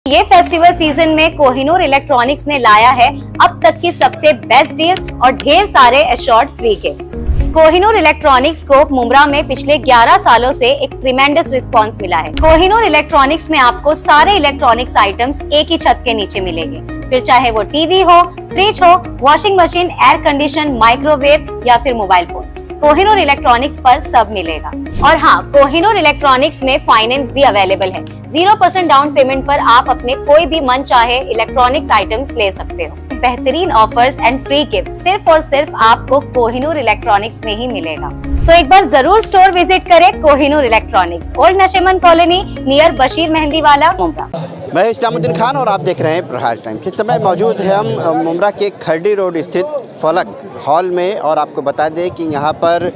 ये festival season में Kohinoor electronics ने लाया है अब तक की सबसे बेस्ट डील और ढेर सारे assured free gifts. Kohinoor electronics को मुंब्रा में पिछले 11 सालों से एक ट्रिमेंडस रिस्पांस मिला है। कोहिनूर इलेक्ट्रॉनिक्स में आपको सारे इलेक्ट्रॉनिक्स आइटम्स एक ही छत के नीचे मिलेंगे, फिर चाहे वो टीवी हो, फ्रिज हो, washing machine, air condition, microwave या फिर मोबाइल फोन, कोहिनूर इलेक्ट्रॉनिक्स पर सब मिलेगा। और हाँ, कोहिनूर इलेक्ट्रॉनिक्स में फाइनेंस भी अवेलेबल है। 0% डाउन पेमेंट पर आप अपने कोई भी मन चाहे इलेक्ट्रॉनिक्स आइटम्स ले सकते हो। बेहतरीन ऑफर्स एंड फ्री गिफ्ट सिर्फ और सिर्फ आपको कोहिनूर इलेक्ट्रॉनिक्स में ही मिलेगा। तो एक बार जरूर स्टोर विजिट करें Kohinoor electronics, old Nasheman colony, near Bashir mehndi वाला, मुंब्रा। मैं इस्लामुद्दीन खान और आप देख रहे हैं प्रहार टाइम्स। इस समय मौजूद है हम मुंब्रा के खरडी रोड स्थित फलक हॉल में, और आपको बता दें कि यहाँ पर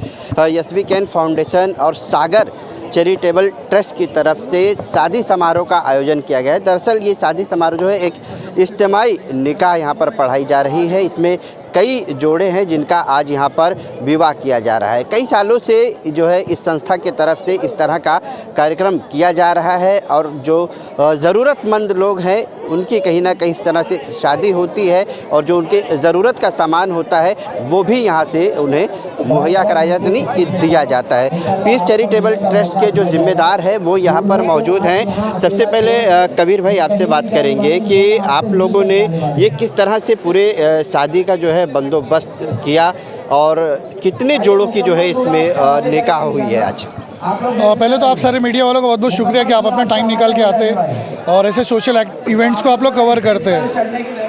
यशवी कैन फाउंडेशन और सागर चैरिटेबल ट्रस्ट की तरफ से शादी समारोह का आयोजन किया गया है। दरअसल ये शादी समारोह जो है एक इज्तिमाई निकाह यहाँ पर पढ़ाई जा रही है। इसमें कई जोड़े हैं जिनका आज यहाँ पर विवाह किया जा रहा है। कई सालों से जो है इस संस्था की तरफ से इस तरह का कार्यक्रम किया जा रहा है, और जो ज़रूरतमंद लोग हैं उनकी कहीं ना कहीं इस तरह से शादी होती है, और जो उनके ज़रूरत का सामान होता है वो भी यहाँ से उन्हें मुहैया कराया जाता नहीं कि दिया जाता है। पीस चैरिटेबल ट्रस्ट के जो जिम्मेदार हैं वो यहाँ पर मौजूद हैं। सबसे पहले कबीर भाई आपसे बात करेंगे कि आप लोगों ने ये किस तरह से पूरे शादी का जो है बंदोबस्त किया, और कितने जोड़ों की जो है इसमें निकाह हुई है आज? पहले तो आप सारे मीडिया वालों का बहुत बहुत शुक्रिया कि आप अपना टाइम निकाल के आते हैं और ऐसे सोशल इवेंट्स को आप लोग कवर करते हैं।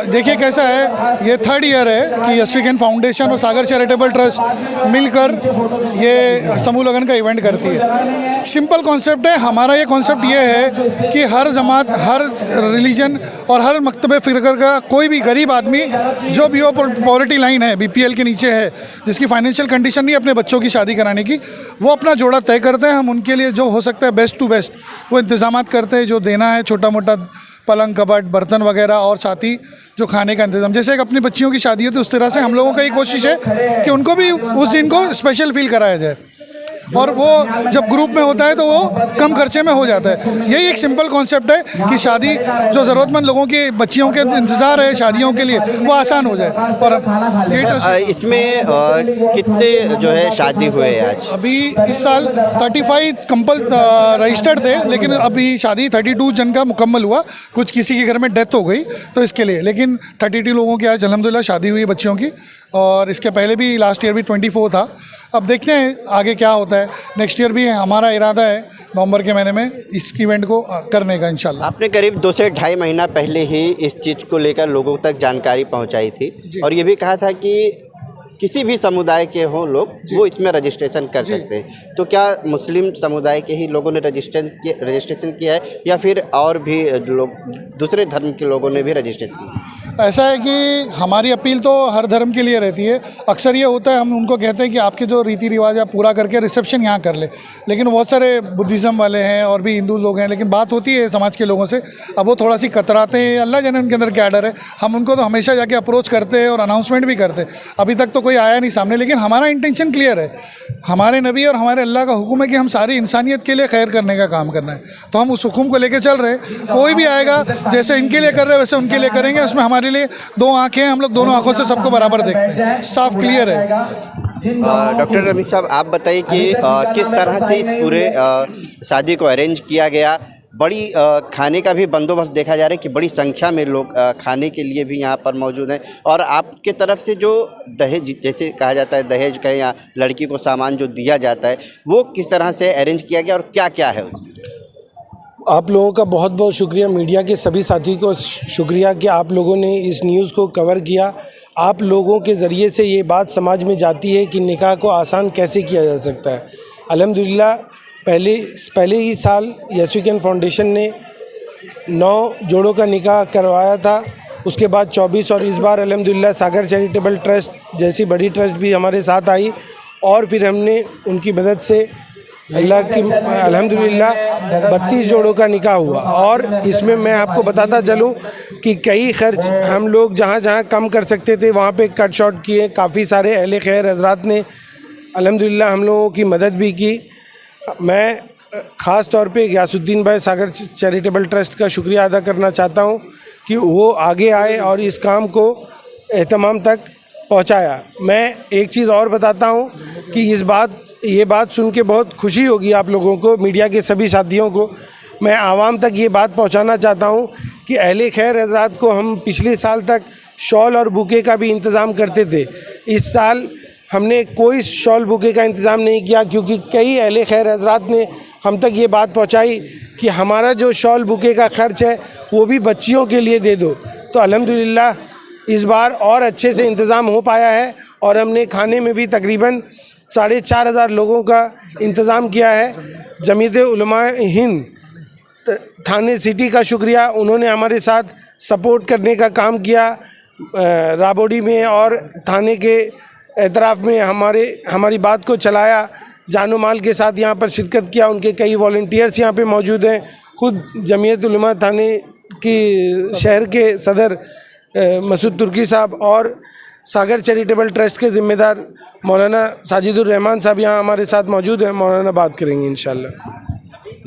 देखिए कैसा है, ये 3rd ईयर है कि यशवी कैन फाउंडेशन और सागर चैरिटेबल ट्रस्ट मिलकर ये समूह लगन का इवेंट करती है। सिंपल कॉन्सेप्ट है हमारा। ये कॉन्सेप्ट ये है कि हर जमात, हर रिलीजन और हर मकतबे फ़िक्र का कोई भी गरीब आदमी जो भी हो, पॉवर्टी लाइन है, BPL के नीचे है, जिसकी फाइनेंशियल कंडीशन नहीं अपने बच्चों की शादी कराने की, वो अपना जोड़ा तय करते हैं। हम उनके लिए जो हो सकता है बेस्ट टू बेस्ट वो इंतज़ामात करते हैं, जो देना है छोटा मोटा पलंग, कबर्ड, बर्तन वगैरह, और साथ ही जो खाने का इंतज़ाम। जैसे एक अपनी बच्चियों की शादी है तो उस तरह से हम लोगों का ये कोशिश है कि उनको भी उस दिन को स्पेशल फील कराया जाए, और वो जब ग्रुप में होता है तो वो कम खर्चे में हो जाता है। यही एक सिंपल कॉन्सेप्ट है कि शादी जो ज़रूरतमंद लोगों की बच्चियों के इंतज़ार है शादियों के लिए वो आसान हो जाए। और इसमें कितने जो है शादी हुए आज? अभी इस साल 35 रजिस्टर्ड थे, लेकिन अभी शादी 32 जन का मुकम्मल हुआ। कुछ किसी के घर में डेथ हो गई तो इसके लिए, लेकिन 32 लोगों की आज अल्हम्दुलिल्लाह शादी हुई बच्चियों की। और इसके पहले भी लास्ट ईयर भी 24 था। अब देखते हैं आगे क्या होता है। नेक्स्ट ईयर भी हमारा इरादा है नवंबर के महीने में इस इवेंट को करने का इंशाल्लाह। आपने करीब 2 से ढाई महीना पहले ही इस चीज़ को लेकर लोगों तक जानकारी पहुंचाई थी, और ये भी कहा था कि किसी भी समुदाय के हों लोग वो इसमें रजिस्ट्रेशन कर सकते हैं। तो क्या मुस्लिम समुदाय के ही लोगों ने रजिस्ट्रेशन किया है, या फिर और भी लोग दूसरे धर्म के लोगों ने भी रजिस्ट्रेशन किया? ऐसा है कि हमारी अपील तो हर धर्म के लिए रहती है। अक्सर ये होता है, हम उनको कहते हैं कि आपके जो रीति रिवाज आप पूरा करके रिसेप्शन यहाँ कर ले, लेकिन बहुत सारे बुद्धिज़्म वाले हैं और भी हिंदू लोग हैं, लेकिन बात होती है समाज के लोगों से, अब वो थोड़ा सी कतराते हैं। अल्लाह जाने उनके अंदर क्या डर है। हम उनको तो हमेशा जाके अप्रोच करते हैं और अनाउंसमेंट भी करते हैं। अभी तक तो कोई आया नहीं सामने, लेकिन हमारा इंटेंशन क्लियर है। हमारे नबी और हमारे अल्लाह का हुक्म है कि हम सारी इंसानियत के लिए खैर करने का काम करना है, तो हम उस हुक्म को लेकर चल रहे हैं। कोई भी आएगा, जैसे इनके लिए कर रहे हैं वैसे उनके लिए करेंगे। उसमें हमारे लिए 2 आँखें हैं, हम लोग दोनों आँखों से सबको बराबर देखते हैं। साफ क्लियर है। डॉक्टर रमीज साहब, आप बताइए कि किस तरह से इस पूरे शादी को अरेंज किया गया। बड़ी खाने का भी बंदोबस्त देखा जा रहा है कि बड़ी संख्या में लोग खाने के लिए भी यहाँ पर मौजूद हैं, और आपके तरफ से जो दहेज, जैसे कहा जाता है दहेज का या लड़की को सामान जो दिया जाता है, वो किस तरह से अरेंज किया गया और क्या क्या है उसमें? आप लोगों का बहुत बहुत शुक्रिया, मीडिया के सभी साथी को शुक्रिया कि आप लोगों ने इस न्यूज़ को कवर किया। आप लोगों के ज़रिए से ये बात समाज में जाती है कि निकाह को आसान कैसे किया जा सकता है। अल्हम्दुलिल्लाह पहले ही साल यशवी कैन फाउंडेशन ने 9 जोड़ों का निकाह करवाया था, उसके बाद 24, और इस बार अल्हम्दुलिल्लाह सागर चैरिटेबल ट्रस्ट जैसी बड़ी ट्रस्ट भी हमारे साथ आई, और फिर हमने उनकी मदद से अल्लाह की अल्हम्दुलिल्लाह 32 जोड़ों का निकाह हुआ। और इसमें मैं आपको बताता चलूँ कि कई खर्च हम लोग जहाँ जहाँ कम कर सकते थे वहाँ पे कट शॉर्ट किए। काफ़ी सारे अहले खैर हजरात ने अल्हम्दुलिल्लाह हम लोगों की मदद भी की। मैं ख़ास तौर पे गयासुद्दीन भाई सागर चैरिटेबल ट्रस्ट का शुक्रिया अदा करना चाहता हूँ कि वो आगे आए और इस काम को एहतमाम तक पहुँचाया। मैं एक चीज़ और बताता हूँ कि ये बात सुन के बहुत खुशी होगी आप लोगों को, मीडिया के सभी साथियों को। मैं आवाम तक ये बात पहुँचाना चाहता हूँ कि अहले खैर हज़रात को हम पिछले साल तक शॉल और बुके का भी इंतज़ाम करते थे। इस साल हमने कोई शॉल बुके का इंतज़ाम नहीं किया, क्योंकि कई अहले खैर हज़रात ने हम तक ये बात पहुंचाई कि हमारा जो शॉल बुके का ख़र्च है वो भी बच्चियों के लिए दे दो। तो अल्हम्दुलिल्लाह इस बार और अच्छे से इंतज़ाम हो पाया है और हमने खाने में भी तकरीबन 4,500 लोगों का इंतज़ाम किया है। जमीयत उलमा हिंद थाने सिटी का शुक्रिया, उन्होंने हमारे साथ सपोर्ट करने का काम किया। राबोडी में और थाने के एतराफ़ में हमारी बात को चलाया, जानो माल के साथ यहाँ पर शिरकत किया। उनके कई वॉलंटियर्स यहाँ पे मौजूद हैं। खुद जमीयत उलमा थाने की शहर के सदर मसूद तुर्की साहब और सागर चैरिटेबल ट्रस्ट के ज़िम्मेदार मौलाना साजिदुर रहमान साहब यहाँ हमारे साथ मौजूद हैं। मौलाना बात करेंगे इंशाल्लाह।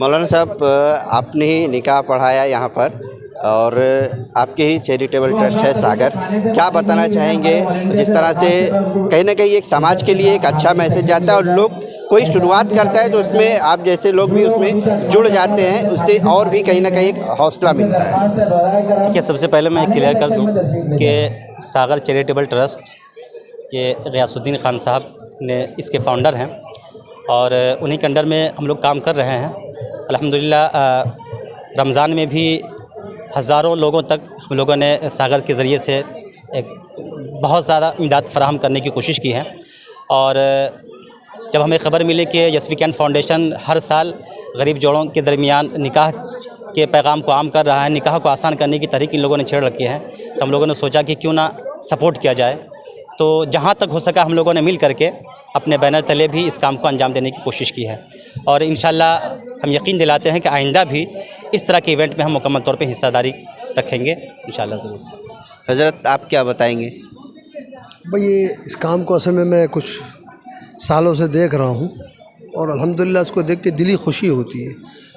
मौलाना साहब, आपने ही निकाह पढ़ाया यहाँ पर और आपके ही चैरिटेबल ट्रस्ट है सागर, क्या बताना चाहेंगे? जिस तरह से कहीं ना कहीं एक समाज के लिए एक अच्छा मैसेज जाता है और लोग कोई शुरुआत करता है तो उसमें आप जैसे लोग भी उसमें जुड़ जाते हैं, उससे और भी कहीं ना कहीं एक हौसला मिलता है। देखिए, सबसे पहले मैं क्लियर कर दूं कि सागर चैरिटेबल ट्रस्ट के गयासुद्दीन खान साहब ने इसके फाउंडर हैं और उन्हीं के अंडर में हम लोग काम कर रहे हैं। अल्हम्दुलिल्लाह रमज़ान में भी हज़ारों लोगों तक हम लोगों ने सागर के ज़रिए से एक बहुत ज़्यादा इमदाद फराहम करने की कोशिश की है। और जब हमें ख़बर मिली कि यस वी कैन फाउंडेशन हर साल गरीब जोड़ों के दरमियान निकाह के पैगाम को आम कर रहा है, निकाह को आसान करने की तहरीक इन लोगों ने छेड़ रखी है, तो हम लोगों ने सोचा कि क्यों ना सपोर्ट किया जाए। तो जहाँ तक हो सका हम लोगों ने मिल करके अपने बैनर तले भी इस काम को अंजाम देने की कोशिश की है और इंशाल्लाह हम यकीन दिलाते हैं कि आइंदा भी इस तरह के इवेंट में हम मुकम्मल तौर पे हिस्सेदारी रखेंगे इंशाल्लाह ज़रूर। हज़रत, आप क्या बताएंगे? भाई ये इस काम को असल में मैं कुछ सालों से देख रहा हूँ और अल्हम्दुलिल्लाह इसको देख के दिली खुशी होती है,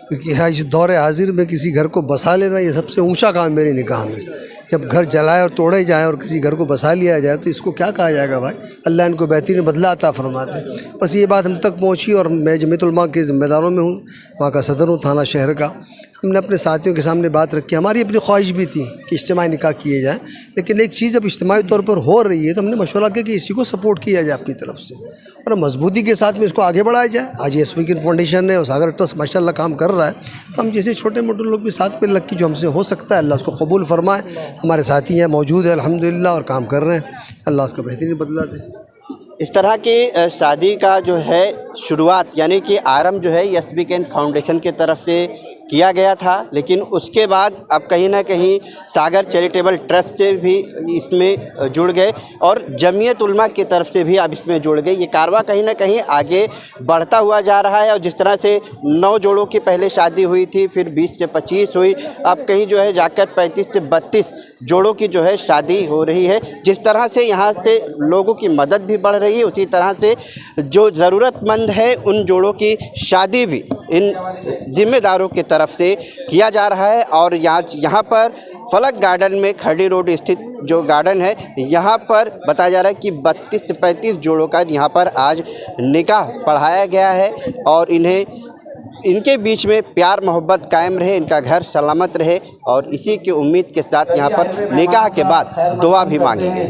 क्योंकि हाँ इस दौर हाजिर में किसी घर को बसा लेना ये सबसे ऊंचा काम मेरी निगाह में। जब घर जलाए और तोड़े जाए और किसी घर को बसा लिया जाए तो इसको क्या कहा जाएगा भाई? अल्लाह इनको बेहतरीन बदला अता फरमाते। बस ये बात हम तक पहुँची और मैं जमीयत उलमा के ज़िम्मेदारों में हूँ, वहाँ का सदर हूँ थाना शहर का। हमने अपने साथियों के सामने बात रखी, हमारी अपनी ख्वाहिश भी थी कि इज्तिमाई निकाह किए जाएँ, लेकिन एक चीज़ अब इज्तिमाई तौर पर हो रही है तो हमने मशवरा किया कि इसी को सपोर्ट किया जाए अपनी तरफ से और मजबूती के साथ में इसको आगे बढ़ाया जाए। आज यस वी कैन फाउंडेशन है और सागर ट्रस्ट माशाल्लाह काम कर रहा है, तो हम जैसे छोटे मोटे लोग भी साथ पे लग के जो हमसे हो सकता है अल्लाह उसको कबूल फरमाए। हमारे साथी हैं मौजूद है अल्हम्दुलिल्लाह और काम कर रहे हैं, अल्लाह उसका बेहतरीन बदला दे। इस तरह की शादी का जो है शुरुआत यानी कि आरंभ जो है यस वी कैन फाउंडेशन की तरफ से किया गया था, लेकिन उसके बाद अब कहीं ना कहीं सागर चैरिटेबल ट्रस्ट से भी इसमें जुड़ गए और जमीयत उलमा की तरफ से भी अब इसमें जुड़ गए। ये कारवां कहीं ना कहीं आगे बढ़ता हुआ जा रहा है और जिस तरह से 9 जोड़ों की पहले शादी हुई थी, फिर 20 से 25 हुई, अब कहीं जो है जाकर 35 से 32 जोड़ों की जो है शादी हो रही है। जिस तरह से यहाँ से लोगों की मदद भी बढ़ रही है, उसी तरह से जो ज़रूरतमंद है उन जोड़ों की शादी भी इन ज़िम्मेदारों की तरफ से किया जा रहा है। और यहाँ पर फलक गार्डन में खर्डी रोड स्थित जो गार्डन है, यहाँ पर बताया जा रहा है कि 32 से 35 जोड़ों का यहाँ पर आज निकाह पढ़ाया गया है और इनके बीच में प्यार मोहब्बत कायम रहे, इनका घर सलामत रहे और इसी की उम्मीद के साथ यहाँ पर निकाह के बाद दुआ भी मांगी गई।